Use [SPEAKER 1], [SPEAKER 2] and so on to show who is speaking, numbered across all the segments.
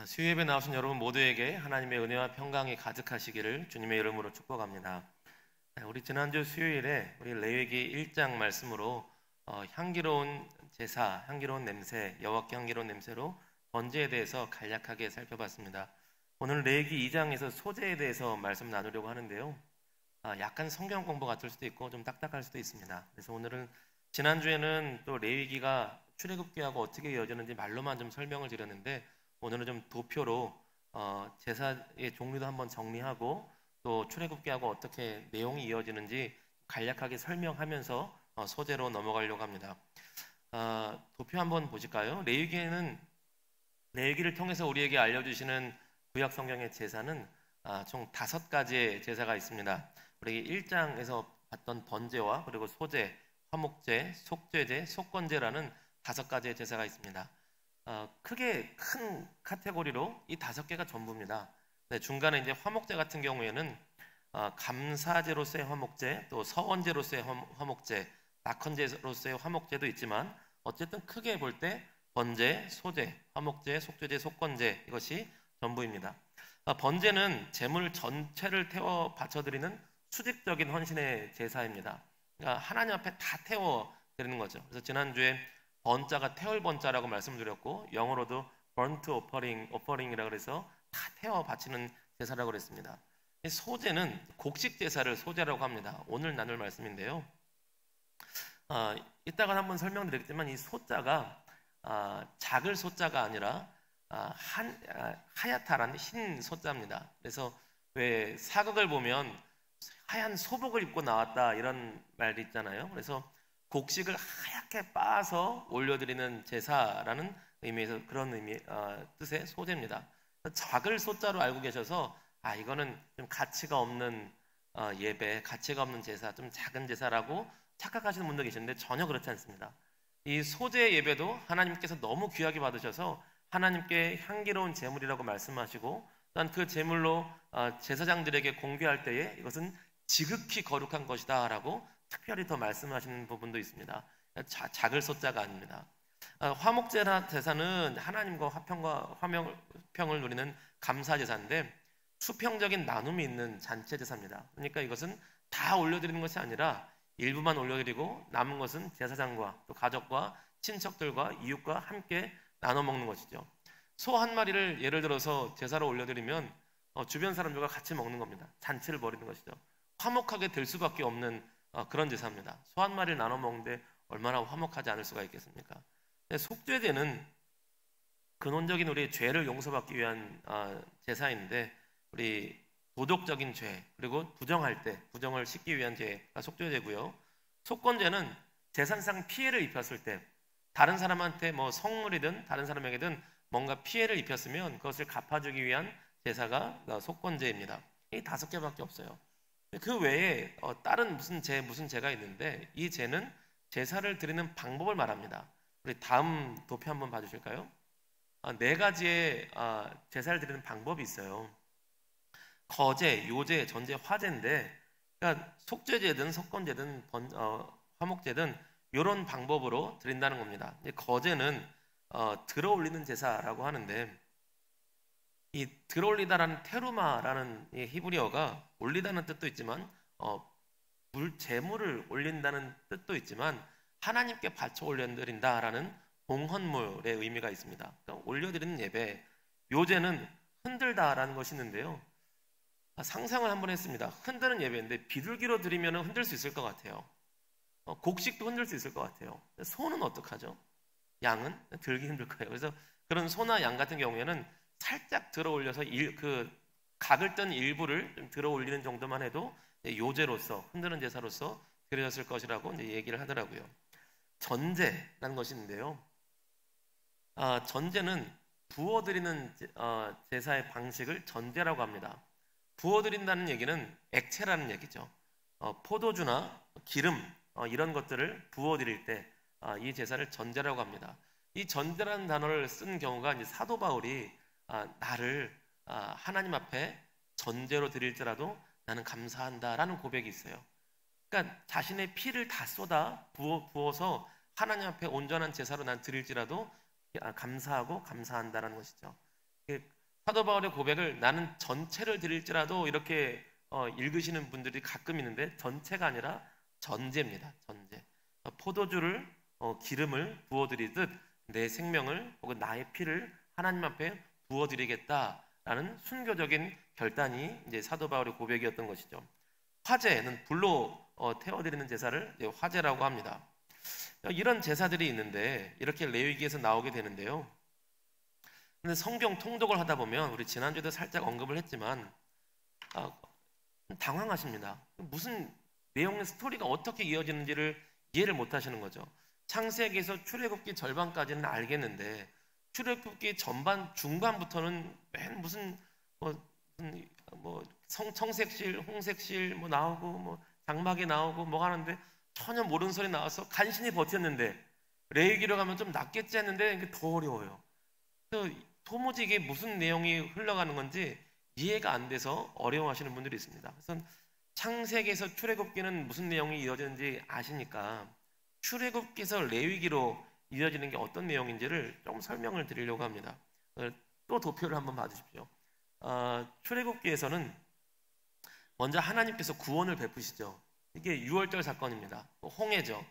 [SPEAKER 1] 수요예배 나오신 여러분 모두에게 하나님의 은혜와 평강이 가득하시기를 주님의 이름으로 축복합니다. 우리 지난주 수요일에 우리 레위기 1장 말씀으로 향기로운 제사, 향기로운 냄새, 여호와께 향기로운 냄새로 번제에 대해서 간략하게 살펴봤습니다. 오늘 레위기 2장에서 소제에 대해서 말씀 나누려고 하는데요. 약간 성경 공부 같을 수도 있고 좀 딱딱할 수도 있습니다. 그래서 오늘은 지난주에는 또 레위기가 출애굽기하고 어떻게 이어지는지 말로만 좀 설명을 드렸는데 오늘은 좀 도표로 제사의 종류도 한번 정리하고 또 출애굽기하고 어떻게 내용이 이어지는지 간략하게 설명하면서 소제로 넘어가려고 합니다. 도표 한번 보실까요? 레위기를 통해서 우리에게 알려주시는 구약 성경의 제사는 총 5가지의 제사가 있습니다. 우리 1장에서 봤던 번제와 그리고 소제, 화목제, 속죄제, 속건제라는 5가지의 제사가 있습니다. 크게 큰 카테고리로 이 5개가 전부입니다. 네, 중간에 이제 화목제 같은 경우에는 감사제로서의 화목제, 또 서원제로서의 화목제, 낙헌제로서의 화목제도 있지만 어쨌든 크게 볼 때 번제, 소제, 화목제, 속죄제, 속건제 이것이 전부입니다. 번제는 제물 전체를 태워 바쳐드리는 수직적인 헌신의 제사입니다. 그러니까 하나님 앞에 다 태워 드리는 거죠. 그래서 지난주에 번자가 태울 번자라고 말씀드렸고 영어로도 burnt offering이라고 해서 다 태워 바치는 제사라고 그랬습니다. 소제는 곡식 제사를 소제라고 합니다. 오늘 나눌 말씀인데요. 이따가 한번 설명드리겠지만 이 소자가 작을 소자가 아니라 하얗다라는 흰 소자입니다. 그래서 왜 사극을 보면 하얀 소복을 입고 나왔다 이런 말이 있잖아요. 그래서 곡식을 하얗게 빻아서 올려드리는 제사라는 의미에서 그런 뜻의 소제입니다. 작을 소자로 알고 계셔서 이거는 좀 가치가 없는 예배, 가치가 없는 제사, 좀 작은 제사라고 착각하시는 분도 계시는데 전혀 그렇지 않습니다. 이 소제 예배도 하나님께서 너무 귀하게 받으셔서 하나님께 향기로운 제물이라고 말씀하시고 또한 그 제물로 제사장들에게 공개할 때에 이것은 지극히 거룩한 것이다 라고 특별히 더 말씀하시는 부분도 있습니다. 작을 소자가 아닙니다. 화목제나 제사는 하나님과 화평과 화평을 누리는 감사제사인데 수평적인 나눔이 있는 잔치제사입니다. 그러니까 이것은 다 올려드리는 것이 아니라 일부만 올려드리고 남은 것은 제사장과 또 가족과 친척들과 이웃과 함께 나눠 먹는 것이죠. 소 한 마리를 예를 들어서 제사로 올려드리면 주변 사람들과 같이 먹는 겁니다. 잔치를 벌이는 것이죠. 화목하게 될 수밖에 없는 그런 제사입니다. 소 한 마리를 나눠 먹는데 얼마나 화목하지 않을 수가 있겠습니까? 속죄제는 근원적인 우리의 죄를 용서받기 위한 제사인데 우리 도덕적인 죄 그리고 부정할 때 부정을 씻기 위한 죄가 속죄제고요. 속건제는 재산상 피해를 입혔을 때 다른 사람한테 뭐 성물이든 다른 사람에게든 뭔가 피해를 입혔으면 그것을 갚아주기 위한 제사가 속건제입니다. 이 5개밖에 없어요. 그 외에 다른 무슨 제가 있는데 이 제는 제사를 드리는 방법을 말합니다. 우리 다음 도표 한번 봐주실까요? 4가지의 제사를 드리는 방법이 있어요. 거제, 요제, 전제, 화제인데 그러니까 속죄제든 속건제든 화목제든 이런 방법으로 드린다는 겁니다. 거제는 들어올리는 제사라고 하는데 이 들어올리다라는 테루마라는 히브리어가 올리다는 뜻도 있지만 제물을 올린다는 뜻도 있지만 하나님께 바쳐 올려드린다라는 봉헌물의 의미가 있습니다. 그러니까 올려드리는 예배, 요제는 흔들다라는 것이 있는데요. 상상을 한번 했습니다. 흔드는 예배인데 비둘기로 드리면 흔들 수 있을 것 같아요. 곡식도 흔들 수 있을 것 같아요. 소는 어떡하죠? 양은 들기 힘들 거예요. 그래서 그런 소나 양 같은 경우에는 살짝 들어 올려서 그 각을 뜬 일부를 좀 들어 올리는 정도만 해도 요제로서 흔드는 제사로서 드려졌을 것이라고 이제 얘기를 하더라고요. 전제라는 것이 있는데요. 전제는 부어드리는 제사의 방식을 전제라고 합니다. 부어드린다는 얘기는 액체라는 얘기죠. 포도주나 기름 이런 것들을 부어드릴 때 이 제사를 전제라고 합니다. 이 전제라는 단어를 쓴 경우가 이제 사도 바울이 나를 하나님 앞에 전제로 드릴지라도 나는 감사한다라는 고백이 있어요. 그러니까 자신의 피를 다 쏟아 부어서 하나님 앞에 온전한 제사로 난 드릴지라도 감사하고 감사한다라는 것이죠. 사도 바울의 고백을 나는 전체를 드릴지라도 이렇게 읽으시는 분들이 가끔 있는데 전체가 아니라 전제입니다. 전제. 포도주를 기름을 부어드리듯 내 생명을 혹은 나의 피를 하나님 앞에 부어드리겠다라는 순교적인 결단이 이제 사도 바울의 고백이었던 것이죠. 화제는 불로 태워드리는 제사를 화제라고 합니다. 이런 제사들이 있는데 이렇게 레위기에서 나오게 되는데요. 근데 성경 통독을 하다 보면 우리 지난주에도 살짝 언급을 했지만 당황하십니다. 무슨 내용의 스토리가 어떻게 이어지는지를 이해를 못 하시는 거죠. 창세기에서 출애굽기 절반까지는 알겠는데 출애굽기 전반 중반부터는 맨 무슨 청색실, 홍색실 나오고 장막이 나오고 하는데 전혀 모르는 소리 나와서 간신히 버텼는데 레위기로 가면 좀 낫겠지 했는데 이게 더 어려워요. 도무지 이게 무슨 내용이 흘러가는 건지 이해가 안 돼서 어려워하시는 분들이 있습니다. 그래서 창세기에서 출애굽기는 무슨 내용이 이어지는지 아시니까 출애굽기에서 레위기로 이어지는 게 어떤 내용인지를 좀 설명을 드리려고 합니다. 또 도표를 한번 봐주십시오. 출애굽기에서는 먼저 하나님께서 구원을 베푸시죠. 이게 유월절 사건입니다. 홍해죠.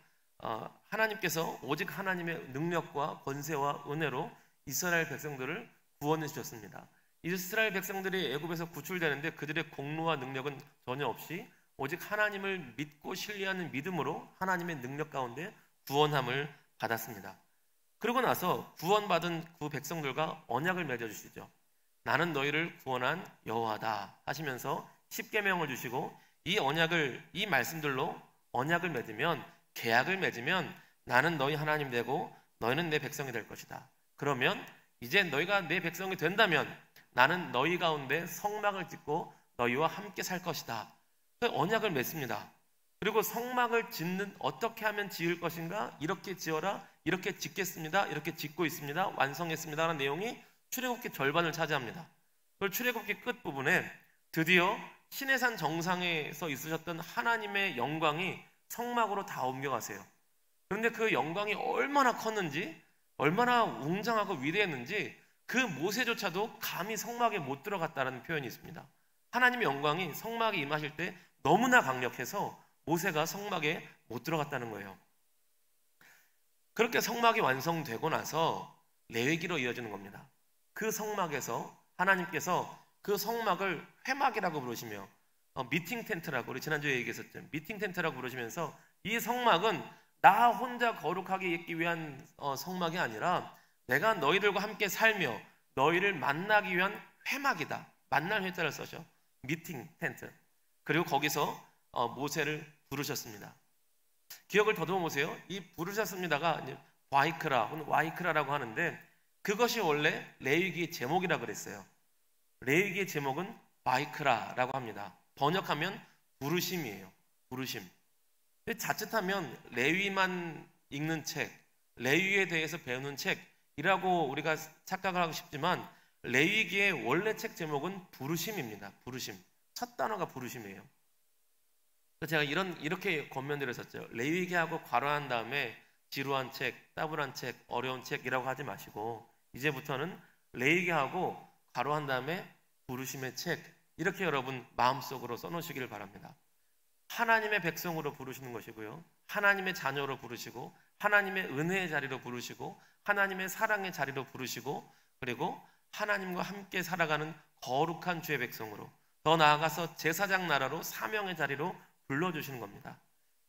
[SPEAKER 1] 하나님께서 오직 하나님의 능력과 권세와 은혜로 이스라엘 백성들을 구원해 주셨습니다. 이스라엘 백성들이 애굽에서 구출되는데 그들의 공로와 능력은 전혀 없이 오직 하나님을 믿고 신뢰하는 믿음으로 하나님의 능력 가운데 구원함을 받았습니다. 그러고 나서 구원받은 그 백성들과 언약을 맺어주시죠. 나는 너희를 구원한 여호와다 하시면서 십계명을 주시고 이 말씀들로 언약을 맺으면, 계약을 맺으면 나는 너희 하나님 되고 너희는 내 백성이 될 것이다. 그러면 이제 너희가 내 백성이 된다면 나는 너희 가운데 성막을 짓고 너희와 함께 살 것이다. 언약을 맺습니다. 그리고 성막을 어떻게 하면 지을 것인가? 이렇게 지어라. 이렇게 짓겠습니다. 이렇게 짓고 있습니다. 완성했습니다. 하는 내용이 출애굽기 절반을 차지합니다. 그리고 출애굽기 끝부분에 드디어 시내산 정상에서 있으셨던 하나님의 영광이 성막으로 다 옮겨가세요. 그런데 그 영광이 얼마나 컸는지, 얼마나 웅장하고 위대했는지 그 모세조차도 감히 성막에 못 들어갔다는 표현이 있습니다. 하나님의 영광이 성막에 임하실 때 너무나 강력해서 모세가 성막에 못 들어갔다는 거예요. 그렇게 성막이 완성되고 나서 레위기로 이어지는 겁니다. 그 성막에서 하나님께서 그 성막을 회막이라고 부르시며 미팅 텐트라고 우리 지난주에 얘기했었죠. 미팅 텐트라고 부르시면서 이 성막은 나 혼자 거룩하게 있기 위한 성막이 아니라 내가 너희들과 함께 살며 너희를 만나기 위한 회막이다. 만날 회자를 써죠. 미팅 텐트. 그리고 거기서 모세를 부르셨습니다. 기억을 더듬어 보세요. 이 부르셨습니다가 와이크라 혹은 와이크라라고 하는데 그것이 원래 레위기의 제목이라 그랬어요. 레위기의 제목은 와이크라라고 합니다. 번역하면 부르심이에요. 부르심. 자칫하면 레위만 읽는 책, 레위에 대해서 배우는 책이라고 우리가 착각을 하고 싶지만 레위기의 원래 책 제목은 부르심입니다. 부르심. 첫 단어가 부르심이에요. 제가 이렇게 권면드렸었죠. 레위기하고 괄호한 다음에 지루한 책, 따분한 책, 어려운 책이라고 하지 마시고 이제부터는 레위기하고 괄호한 다음에 부르심의 책 이렇게 여러분 마음속으로 써놓으시기를 바랍니다. 하나님의 백성으로 부르시는 것이고요. 하나님의 자녀로 부르시고 하나님의 은혜의 자리로 부르시고 하나님의 사랑의 자리로 부르시고 그리고 하나님과 함께 살아가는 거룩한 주의 백성으로 더 나아가서 제사장 나라로 사명의 자리로 불러주시는 겁니다.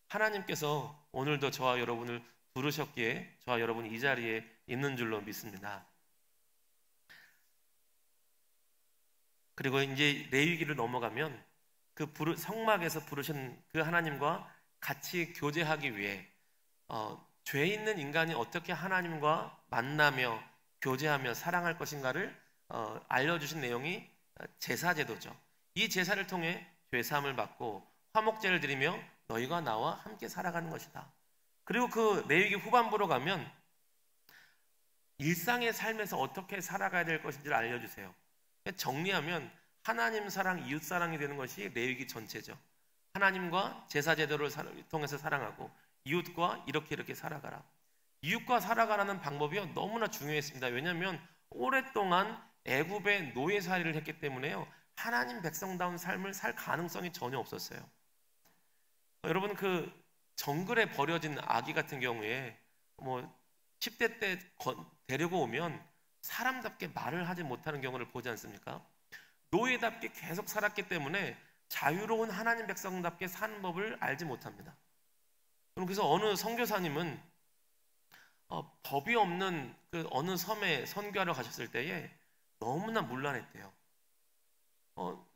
[SPEAKER 1] 하나님께서 오늘도 저와 여러분을 부르셨기에 저와 여러분이 이 자리에 있는 줄로 믿습니다. 그리고 이제 레위기를 넘어가면 그 성막에서 부르신 그 하나님과 같이 교제하기 위해 죄 있는 인간이 어떻게 하나님과 만나며 교제하며 사랑할 것인가를 알려주신 내용이 제사제도죠. 이 제사를 통해 죄사함을 받고 화목제를 드리며 너희가 나와 함께 살아가는 것이다. 그리고 그 레위기 후반부로 가면 일상의 삶에서 어떻게 살아가야 될 것인지를 알려주세요. 정리하면 하나님 사랑, 이웃 사랑이 되는 것이 레위기 전체죠. 하나님과 제사제도를 통해서 사랑하고 이웃과 이렇게 살아가라. 이웃과 살아가라는 방법이 너무나 중요했습니다. 왜냐하면 오랫동안 애굽의 노예살이를 했기 때문에요. 하나님 백성다운 삶을 살 가능성이 전혀 없었어요. 여러분, 그 정글에 버려진 아기 같은 경우에 뭐 10대 때 데리고 오면 사람답게 말을 하지 못하는 경우를 보지 않습니까? 노예답게 계속 살았기 때문에 자유로운 하나님 백성답게 사는 법을 알지 못합니다. 그래서 어느 선교사님은 법이 없는 그 어느 섬에 선교하러 가셨을 때에 너무나 문란했대요.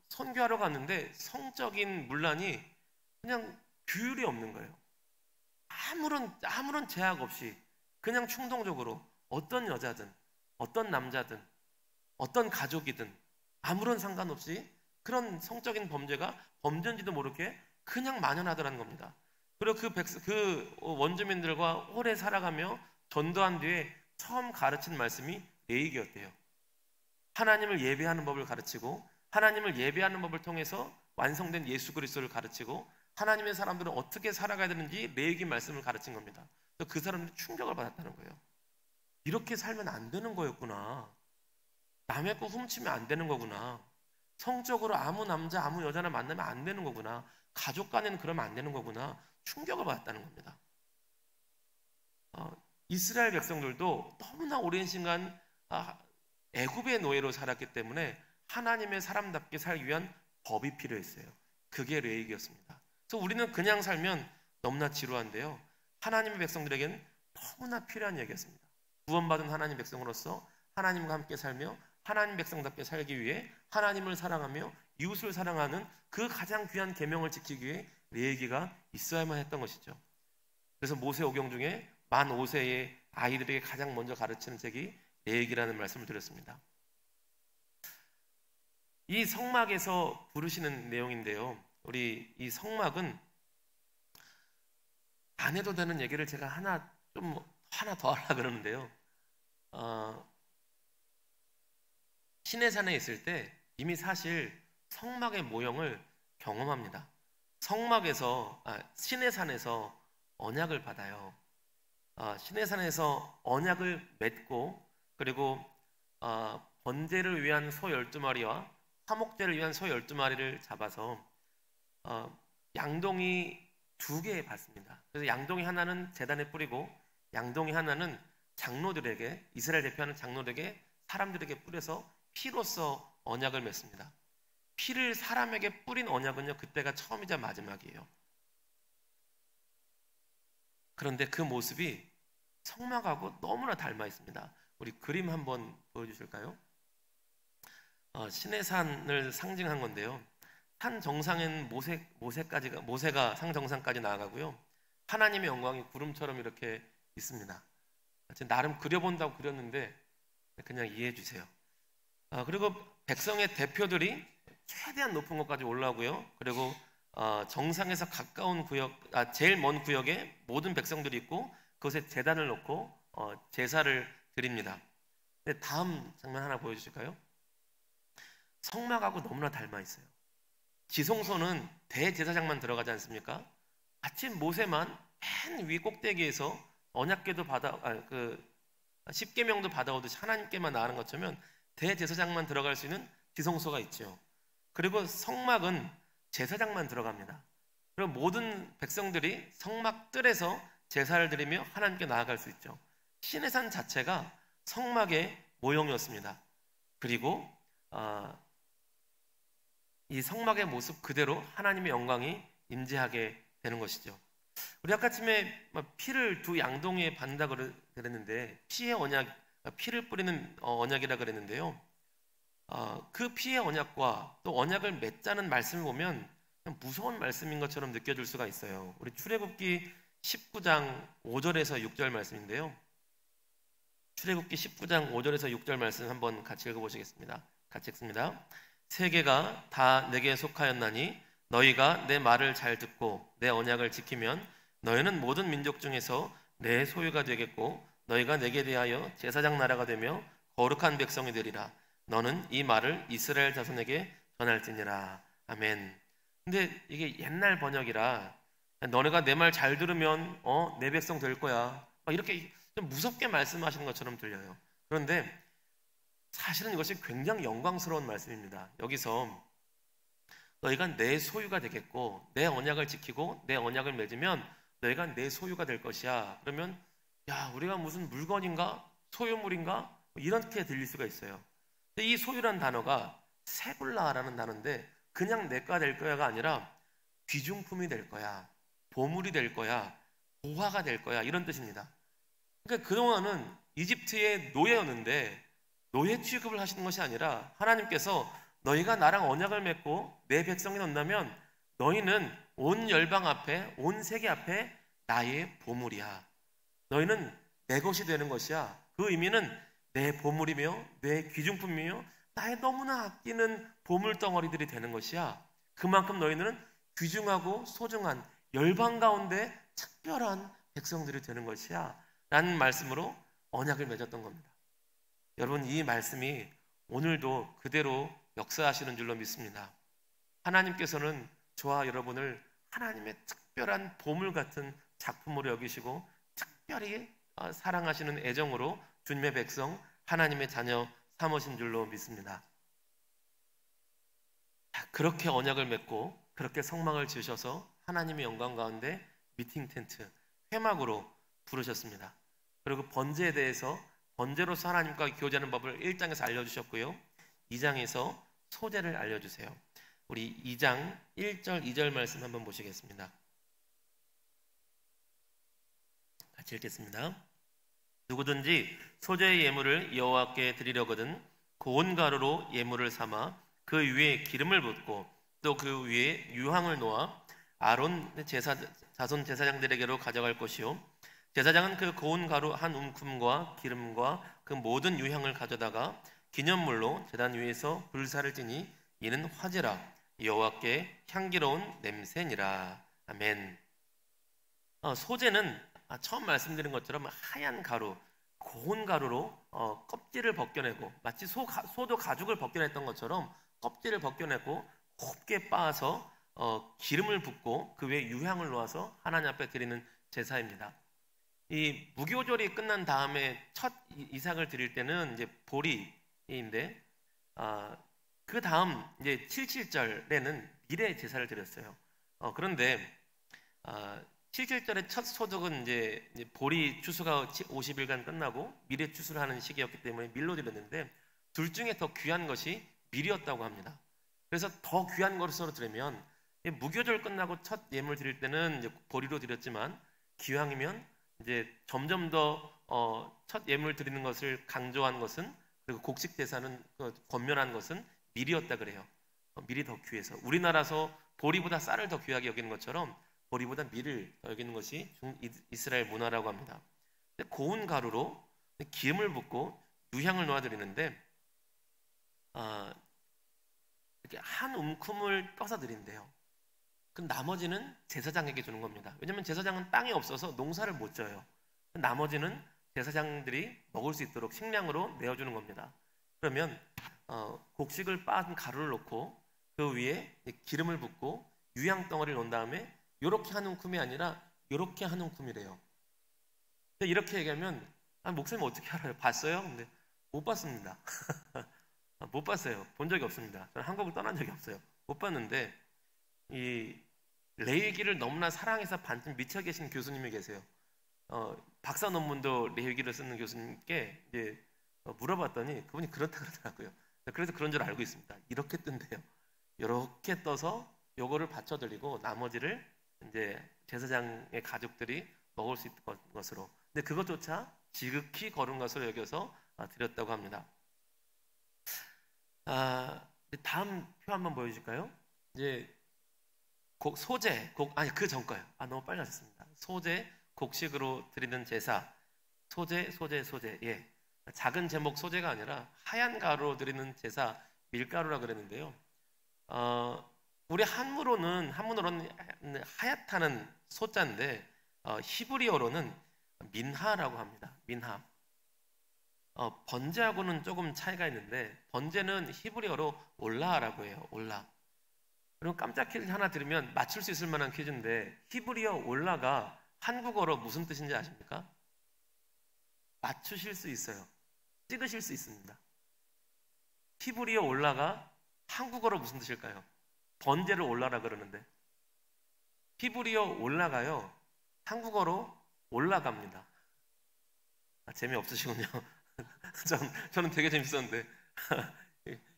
[SPEAKER 1] 선교하러 갔는데 성적인 문란이 그냥 규율이 없는 거예요. 아무런 제약 없이 그냥 충동적으로 어떤 여자든 어떤 남자든 어떤 가족이든 아무런 상관없이 그런 성적인 범죄가 범죄인지도 모르게 그냥 만연하더라는 겁니다. 그리고 그 원주민들과 오래 살아가며 전도한 뒤에 처음 가르친 말씀이 레위기였대요. 하나님을 예배하는 법을 가르치고 하나님을 예배하는 법을 통해서 완성된 예수 그리스도를 가르치고 하나님의 사람들은 어떻게 살아가야 되는지 레위기 말씀을 가르친 겁니다. 그 사람들이 충격을 받았다는 거예요. 이렇게 살면 안 되는 거였구나. 남의 거 훔치면 안 되는 거구나. 성적으로 아무 남자 아무 여자나 만나면 안 되는 거구나. 가족 간에는 그러면 안 되는 거구나. 충격을 받았다는 겁니다. 이스라엘 백성들도 너무나 오랜 시간 애굽의 노예로 살았기 때문에 하나님의 사람답게 살기 위한 법이 필요했어요. 그게 레위기였습니다. 그래서 우리는 그냥 살면 너무나 지루한데요. 하나님의 백성들에게는 너무나 필요한 얘기였습니다. 구원받은 하나님 백성으로서 하나님과 함께 살며 하나님 백성답게 살기 위해 하나님을 사랑하며 이웃을 사랑하는 그 가장 귀한 계명을 지키기 위해 레위기가 있어야만 했던 것이죠. 그래서 모세오경 중에 만 5세의 아이들에게 가장 먼저 가르치는 책이 레위기라는 말씀을 드렸습니다. 이 성막에서 부르시는 내용인데요. 우리 이 성막은 안 해도 되는 얘기를 제가 하나 더 하려고 그러는데요. 시내산에 있을 때 이미 사실 성막의 모형을 경험합니다. 시내산에서 언약을 받아요. 시내산에서 언약을 맺고 그리고 번제를 위한 소 12마리와 화목제를 위한 소 12마리를 잡아서 양동이 2개 받습니다. 그래서 양동이 하나는 제단에 뿌리고 양동이 하나는 장로들에게, 이스라엘 대표하는 장로들에게, 사람들에게 뿌려서 피로써 언약을 맺습니다. 피를 사람에게 뿌린 언약은요, 그때가 처음이자 마지막이에요. 그런데 그 모습이 성막하고 너무나 닮아 있습니다. 우리 그림 한번 보여주실까요? 시내산을 상징한 건데요. 산 정상에는 모세가 산 정상까지 나아가고요. 하나님의 영광이 구름처럼 이렇게 있습니다. 나름 그려본다고 그렸는데 그냥 이해해 주세요. 그리고 백성의 대표들이 최대한 높은 곳까지 올라오고요. 그리고 정상에서 가까운 구역, 제일 먼 구역에 모든 백성들이 있고 그것에 제단을 놓고 제사를 드립니다. 근데 다음 장면 하나 보여주실까요? 성막하고 너무나 닮아 있어요. 지성소는 대제사장만 들어가지 않습니까? 아침 모세만 맨 위 꼭대기에서 언약궤도 십계명도 받아오듯이 하나님께만 나아가는 것처럼 대제사장만 들어갈 수 있는 지성소가 있죠. 그리고 성막은 제사장만 들어갑니다. 그리고 모든 백성들이 성막 뜰에서 제사를 드리며 하나님께 나아갈 수 있죠. 시내산 자체가 성막의 모형이었습니다. 그리고 이 성막의 모습 그대로 하나님의 영광이 임재하게 되는 것이죠. 우리 아까 아침에 피를 2 양동이에 받는다 그랬는데 피의 언약, 피를 뿌리는 언약이라 그랬는데요. 그 피의 언약과 또 언약을 맺자는 말씀을 보면 그냥 무서운 말씀인 것처럼 느껴질 수가 있어요. 우리 출애굽기 19장 5절에서 6절 말씀인데요. 출애굽기 19장 5절에서 6절 말씀 한번 같이 읽어보시겠습니다. 같이 읽습니다. 세계가 다 내게 속하였나니 너희가 내 말을 잘 듣고 내 언약을 지키면 너희는 모든 민족 중에서 내 소유가 되겠고 너희가 내게 대하여 제사장 나라가 되며 거룩한 백성이 되리라. 너는 이 말을 이스라엘 자손에게 전할지니라. 아멘. 근데 이게 옛날 번역이라 너네가 내 말 잘 들으면 내 백성 될 거야. 막 이렇게 좀 무섭게 말씀하시는 것처럼 들려요. 그런데 사실은 이것이 굉장히 영광스러운 말씀입니다. 여기서 너희가 내 소유가 되겠고 내 언약을 지키고 내 언약을 맺으면 너희가 내 소유가 될 것이야. 그러면 야, 우리가 무슨 물건인가? 소유물인가? 이렇게 들릴 수가 있어요. 근데 이 소유란 단어가 세굴라라는 단어인데 그냥 내가 될 거야가 아니라 귀중품이 될 거야, 보물이 될 거야, 보화가 될 거야, 이런 뜻입니다. 그러니까 그동안은 이집트의 노예였는데 노예 취급을 하시는 것이 아니라 하나님께서 너희가 나랑 언약을 맺고 내 백성이 된다면 너희는 온 열방 앞에, 온 세계 앞에 나의 보물이야. 너희는 내 것이 되는 것이야. 그 의미는 내 보물이며 내 귀중품이며 나의 너무나 아끼는 보물덩어리들이 되는 것이야. 그만큼 너희는 귀중하고 소중한 열방 가운데 특별한 백성들이 되는 것이야 라는 말씀으로 언약을 맺었던 겁니다. 여러분, 이 말씀이 오늘도 그대로 역사하시는 줄로 믿습니다. 하나님께서는 저와 여러분을 하나님의 특별한 보물 같은 작품으로 여기시고 특별히 사랑하시는 애정으로 주님의 백성, 하나님의 자녀 삼으신 줄로 믿습니다. 그렇게 언약을 맺고 그렇게 성막을 지으셔서 하나님의 영광 가운데 미팅 텐트, 회막으로 부르셨습니다. 그리고 번제에 대해서 번제로서 하나님과 교제하는 법을 1장에서 알려주셨고요. 2장에서 소제를 알려주세요. 우리 2장 1절 2절 말씀 한번 보시겠습니다. 같이 읽겠습니다. 누구든지 소제의 예물을 여호와께 드리려거든 고운 가루로 예물을 삼아 그 위에 기름을 붓고 또 그 위에 유향을 놓아 아론 자손 제사장들에게로 가져갈 것이요 제사장은 그 고운 가루 한 움큼과 기름과 그 모든 유향을 가져다가 기념물로 제단 위에서 불사를 지니 이는 화제라 여호와께 향기로운 냄새니라. 아멘. 소제는 처음 말씀드린 것처럼 하얀 가루, 고운 가루로 껍질을 벗겨내고 마치 소도 가죽을 벗겨냈던 것처럼 껍질을 벗겨내고 곱게 빻아서 기름을 붓고 그 위에 유향을 놓아서 하나님 앞에 드리는 제사입니다. 이 무교절이 끝난 다음에 첫 이삭을 드릴 때는 이제 보리인데 그 다음 이제 77절에는 미래 제사를 드렸어요. 그런데 77절의 첫 소득은 이제 보리 추수가 50일간 끝나고 미래 추수를 하는 시기였기 때문에 밀로 드렸는데 둘 중에 더 귀한 것이 밀이었다고 합니다. 그래서 더 귀한 것으로 드리면 무교절 끝나고 첫 예물 드릴 때는 이제 보리로 드렸지만 기왕이면 이제 점점 더 첫 예물 드리는 것을 강조한 것은 그리고 곡식 제사는 권면한 것은 밀이었다 그래요. 밀이 더 귀해서 우리나라에서 보리보다 쌀을 더 귀하게 여기는 것처럼 보리보다 밀을 여기는 것이 이스라엘 문화라고 합니다. 고운 가루로 기름을 붓고 유향을 놓아드리는데 이렇게 한 움큼을 떠서 드린대요. 그럼 나머지는 제사장에게 주는 겁니다. 왜냐하면 제사장은 땅이 없어서 농사를 못 져요. 나머지는 제사장들이 먹을 수 있도록 식량으로 내어주는 겁니다. 그러면 곡식을 빻은 가루를 넣고 그 위에 기름을 붓고 유향 덩어리를 넣은 다음에 이렇게 한 움큼이 아니라 이렇게 한 움큼이래요. 이렇게 얘기하면 목사님 어떻게 알아요? 봤어요? 근데 못 봤습니다. 못 봤어요. 본 적이 없습니다. 저는 한국을 떠난 적이 없어요. 못 봤는데 이 레위기를 너무나 사랑해서 반쯤 미쳐 계신 교수님이 계세요. 박사 논문도 레위기를 쓰는 교수님께 이제 물어봤더니 그분이 그렇다 그러더라고요. 그래서 그런 줄 알고 있습니다. 이렇게 뜬대요. 이렇게 떠서 요거를 받쳐드리고 나머지를 이제 제사장의 가족들이 먹을 수 있는 것으로. 근데 그것조차 지극히 거룩한 것으로 여겨서 드렸다고 합니다. 다음 표 한번 보여줄까요? 이제 소제, 그 전 거예요. 너무 빨리 하셨습니다. 소제, 곡식으로 드리는 제사. 소제. 예. 작은 제목 소제가 아니라 하얀 가루로 드리는 제사, 밀가루라 그랬는데요. 우리 한문으로는 하얗다는 소자인데 히브리어로는 민하라고 합니다. 민하. 번제하고는 조금 차이가 있는데 번제는 히브리어로 올라라고 해요. 올라. 그리고 깜짝 퀴즈 하나 들으면 맞출 수 있을 만한 퀴즈인데 히브리어 올라가 한국어로 무슨 뜻인지 아십니까? 맞추실 수 있어요. 찍으실 수 있습니다. 히브리어 올라가 한국어로 무슨 뜻일까요? 번제를 올라라 그러는데 히브리어 올라가요. 한국어로 올라갑니다. 재미없으시군요. 저는 되게 재밌었는데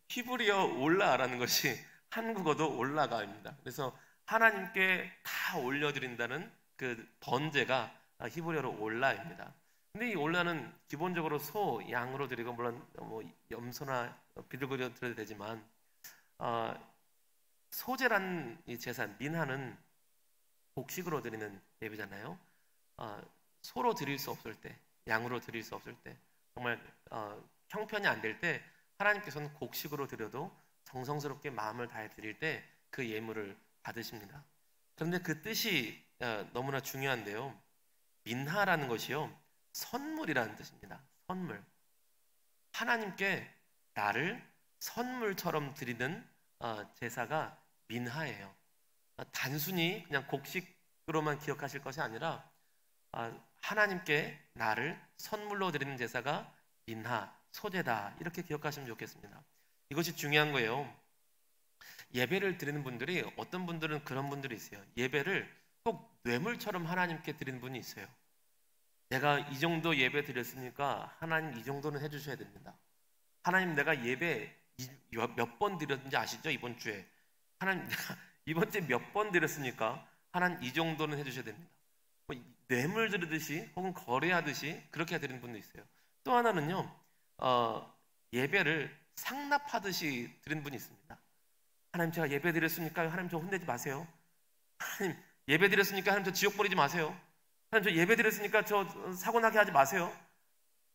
[SPEAKER 1] 히브리어 올라라는 것이 한국어도 올라가입니다. 그래서 하나님께 다 올려드린다는 그 번제가 히브리어로 올라입니다. 근데 이 올라는 기본적으로 소, 양으로 드리고 물론 뭐 염소나 비둘기로 드려도 되지만 소제라는 이 제사 민하는 곡식으로 드리는 예배잖아요. 소로 드릴 수 없을 때, 양으로 드릴 수 없을 때, 정말 형편이 안 될 때 하나님께서는 곡식으로 드려도 정성스럽게 마음을 다해 드릴 때 그 예물을 받으십니다. 그런데 그 뜻이 너무나 중요한데요. 민하라는 것이요, 선물이라는 뜻입니다. 선물. 하나님께 나를 선물처럼 드리는 제사가 민하예요. 단순히 그냥 곡식으로만 기억하실 것이 아니라 하나님께 나를 선물로 드리는 제사가 민하, 소제다, 이렇게 기억하시면 좋겠습니다. 이것이 중요한 거예요. 예배를 드리는 분들이, 어떤 분들은 그런 분들이 있어요. 예배를 꼭 뇌물처럼 하나님께 드리는 분이 있어요. 내가 이 정도 예배 드렸으니까 하나님 이 정도는 해주셔야 됩니다. 하나님, 내가 예배 몇 번 드렸는지 아시죠? 이번 주에 하나님, 내가 이번 주에 몇 번 드렸으니까 하나님 이 정도는 해주셔야 됩니다. 뇌물 드리듯이 혹은 거래하듯이 그렇게 드리는 분도 있어요. 또 하나는요, 예배를 상납하듯이 드리는 분이 있습니다. 하나님, 제가 예배 드렸으니까 하나님 저 혼내지 마세요. 하나님, 예배 드렸으니까 하나님 저 지옥 버리지 마세요. 하나님, 저 예배 드렸으니까 저 사고 나게 하지 마세요.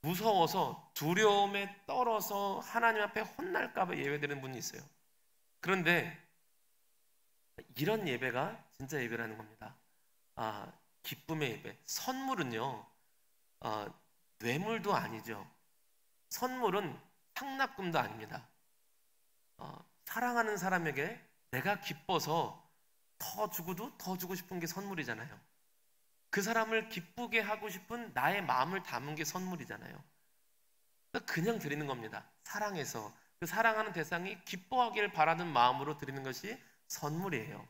[SPEAKER 1] 무서워서 두려움에 떨어서 하나님 앞에 혼날까 봐 예배 드리는 분이 있어요. 그런데 이런 예배가 진짜 예배라는 겁니다. 기쁨의 예배. 선물은요, 뇌물도 아니죠. 선물은 상납금도 아닙니다. 사랑하는 사람에게 내가 기뻐서 더 주고도 더 주고 싶은 게 선물이잖아요. 그 사람을 기쁘게 하고 싶은 나의 마음을 담은 게 선물이잖아요. 그냥 드리는 겁니다. 사랑해서 그 사랑하는 대상이 기뻐하기를 바라는 마음으로 드리는 것이 선물이에요.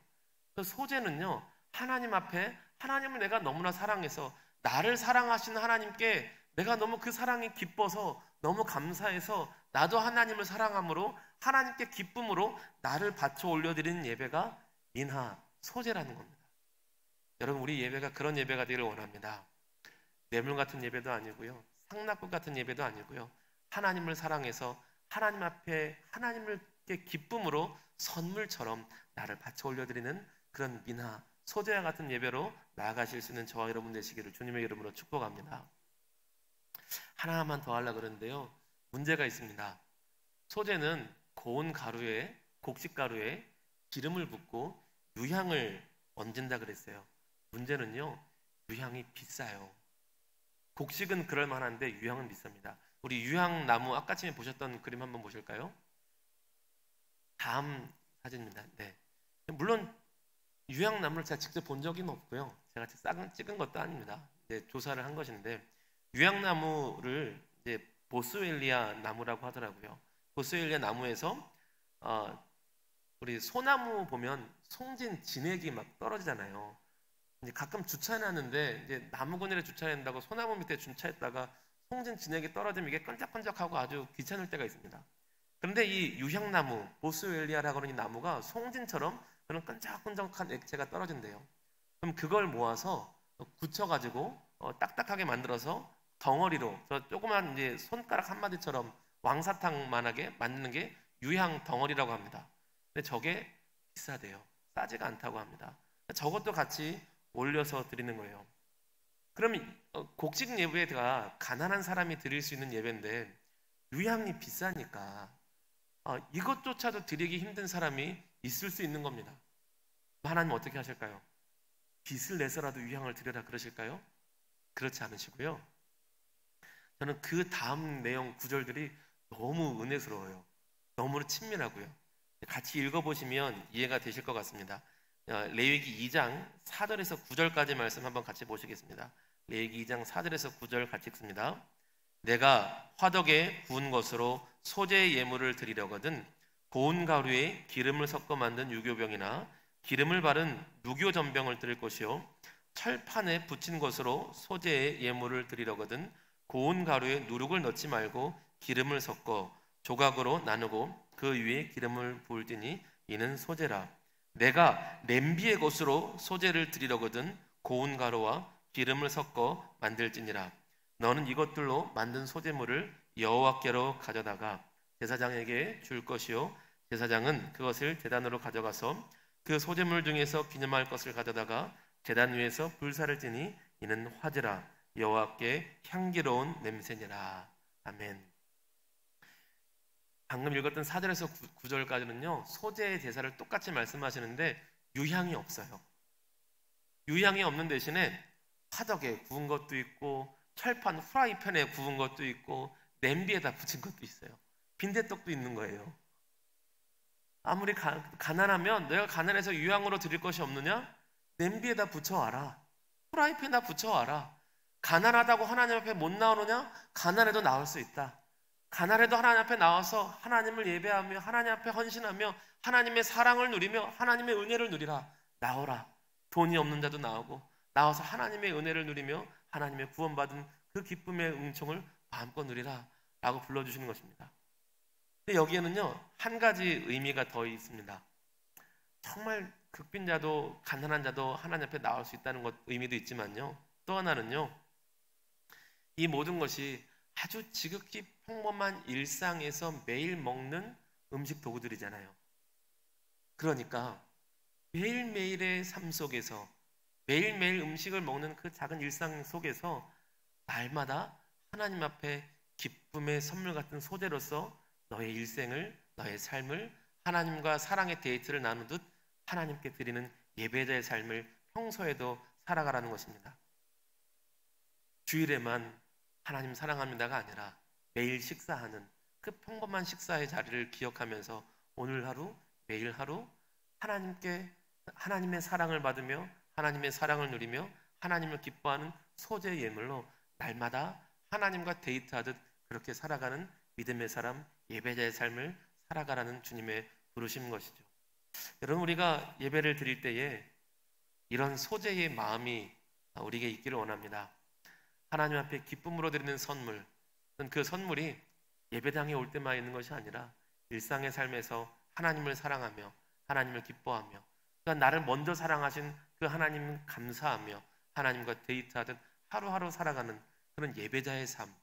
[SPEAKER 1] 그 소제는요, 하나님 앞에 하나님을 내가 너무나 사랑해서 나를 사랑하시는 하나님께 내가 너무 그 사랑이 기뻐서 너무 감사해서 나도 하나님을 사랑함으로 하나님께 기쁨으로 나를 바쳐 올려드리는 예배가 민하, 소제라는 겁니다. 여러분, 우리 예배가 그런 예배가 되기를 원합니다. 뇌물 같은 예배도 아니고요, 상납금 같은 예배도 아니고요, 하나님을 사랑해서 하나님 앞에 하나님께 기쁨으로 선물처럼 나를 바쳐 올려드리는 그런 민하, 소제와 같은 예배로 나아가실 수 있는 저와 여러분 되시기를 주님의 이름으로 축복합니다. 하나만 더 하려고 그러는데요, 문제가 있습니다. 소제는 고운 가루에, 곡식 가루에 기름을 붓고 유향을 얹은다 그랬어요. 문제는요, 유향이 비싸요. 곡식은 그럴 만한데 유향은 비쌉니다. 우리 유향나무 아까 전에 보셨던 그림 한번 보실까요? 다음 사진입니다. 네. 물론 유향나무를 제가 직접 본 적은 없고요, 제가 찍은 것도 아닙니다. 조사를 한 것인데, 유향나무를 이제 보스웰리아 나무라고 하더라고요. 보스웰리아 나무에서 우리 소나무 보면 송진 진액이 막 떨어지잖아요. 이제 가끔 주차해놨는데 이제 나무 그늘에 주차한다고 소나무 밑에 주차했다가 송진 진액이 떨어지면 이게 끈적끈적하고 아주 귀찮을 때가 있습니다. 그런데 이 유향나무, 보스웰리아라고 하는 이 나무가 송진처럼 그런 끈적끈적한 액체가 떨어진대요. 그럼 그걸 모아서 굳혀가지고 딱딱하게 만들어서 덩어리로, 조그만 이제 손가락 한 마디처럼 왕사탕만하게 만드는 게 유향 덩어리라고 합니다. 근데 저게 비싸대요. 싸지가 않다고 합니다. 저것도 같이 올려서 드리는 거예요. 그럼 곡식 예배가 가난한 사람이 드릴 수 있는 예배인데 유향이 비싸니까 이것조차도 드리기 힘든 사람이 있을 수 있는 겁니다. 하나님 어떻게 하실까요? 빚을 내서라도 유향을 드려라 그러실까요? 그렇지 않으시고요, 저는 그 다음 내용 구절들이 너무 은혜스러워요. 너무 친밀하고요. 같이 읽어보시면 이해가 되실 것 같습니다. 레위기 2장 4절에서 9절까지 말씀 한번 같이 보시겠습니다. 레위기 2장 4절에서 9절 같이 읽습니다. 내가 화덕에 구운 것으로 소재의 예물을 드리려거든 고운 가루에 기름을 섞어 만든 유교병이나 기름을 바른 누교전병을 드릴 것이요 철판에 붙인 것으로 소재의 예물을 드리려거든 고운 가루에 누룩을 넣지 말고 기름을 섞어 조각으로 나누고 그 위에 기름을 부을지니 이는 소재라. 내가 냄비의 것으로 소재를 드리려거든 고운 가루와 기름을 섞어 만들지니라. 너는 이것들로 만든 소재물을 여호와께로 가져다가 제사장에게 줄 것이요 제사장은 그것을 제단으로 가져가서 그 소재물 중에서 기념할 것을 가져다가 제단 위에서 불사를 지니 이는 화제라. 여호와께 향기로운 냄새니라. 아멘. 방금 읽었던 4절에서 9절까지는요 소재의 제사를 똑같이 말씀하시는데 유향이 없어요. 유향이 없는 대신에 화덕에 구운 것도 있고 철판 후라이팬에 구운 것도 있고 냄비에다 붙인 것도 있어요. 빈대떡도 있는 거예요. 아무리 가난하면 내가 가난해서 유향으로 드릴 것이 없느냐? 냄비에다 붙여와라. 후라이팬에다 붙여와라. 가난하다고 하나님 앞에 못 나오느냐? 가난해도 나올 수 있다. 가난해도 하나님 앞에 나와서 하나님을 예배하며 하나님 앞에 헌신하며 하나님의 사랑을 누리며 하나님의 은혜를 누리라. 나오라. 돈이 없는 자도 나오고 나와서 하나님의 은혜를 누리며 하나님의 구원받은 그 기쁨의 은총을 마음껏 누리라 라고 불러주시는 것입니다. 근데 여기에는요 한 가지 의미가 더 있습니다. 정말 극빈자도 가난한 자도 하나님 앞에 나올 수 있다는 것 의미도 있지만요 또 하나는요 이 모든 것이 아주 지극히 평범한 일상에서 매일 먹는 음식 도구들이잖아요. 그러니까 매일매일의 삶 속에서 매일매일 음식을 먹는 그 작은 일상 속에서 날마다 하나님 앞에 기쁨의 선물 같은 소재로서 너의 일생을, 너의 삶을 하나님과 사랑의 데이트를 나누듯 하나님께 드리는 예배자의 삶을 평소에도 살아가라는 것입니다. 주일에만 하나님 사랑합니다가 아니라 매일 식사하는 그 평범한 식사의 자리를 기억하면서 오늘 하루, 매일 하루 하나님께 하나님의 사랑을 받으며 하나님의 사랑을 누리며 하나님을 기뻐하는 소재의 예물로 날마다 하나님과 데이트하듯 그렇게 살아가는 믿음의 사람, 예배자의 삶을 살아가라는 주님의 부르신 것이죠. 여러분 우리가 예배를 드릴 때에 이런 소재의 마음이 우리에게 있기를 원합니다. 하나님 앞에 기쁨으로 드리는 선물, 그 선물이 예배당에 올 때만 있는 것이 아니라 일상의 삶에서 하나님을 사랑하며 하나님을 기뻐하며 그러니까 나를 먼저 사랑하신 그 하나님을 감사하며 하나님과 데이트하듯 하루하루 살아가는 그런 예배자의 삶,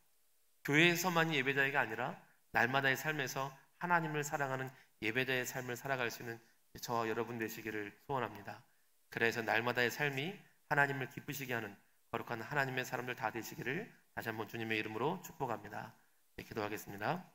[SPEAKER 1] 교회에서만이 예배자가 아니라 날마다의 삶에서 하나님을 사랑하는 예배자의 삶을 살아갈 수 있는 저와 여러분 되시기를 소원합니다. 그래서 날마다의 삶이 하나님을 기쁘시게 하는 거룩한 하나님의 사람들 다 되시기를 다시 한번 주님의 이름으로 축복합니다. 네, 기도하겠습니다.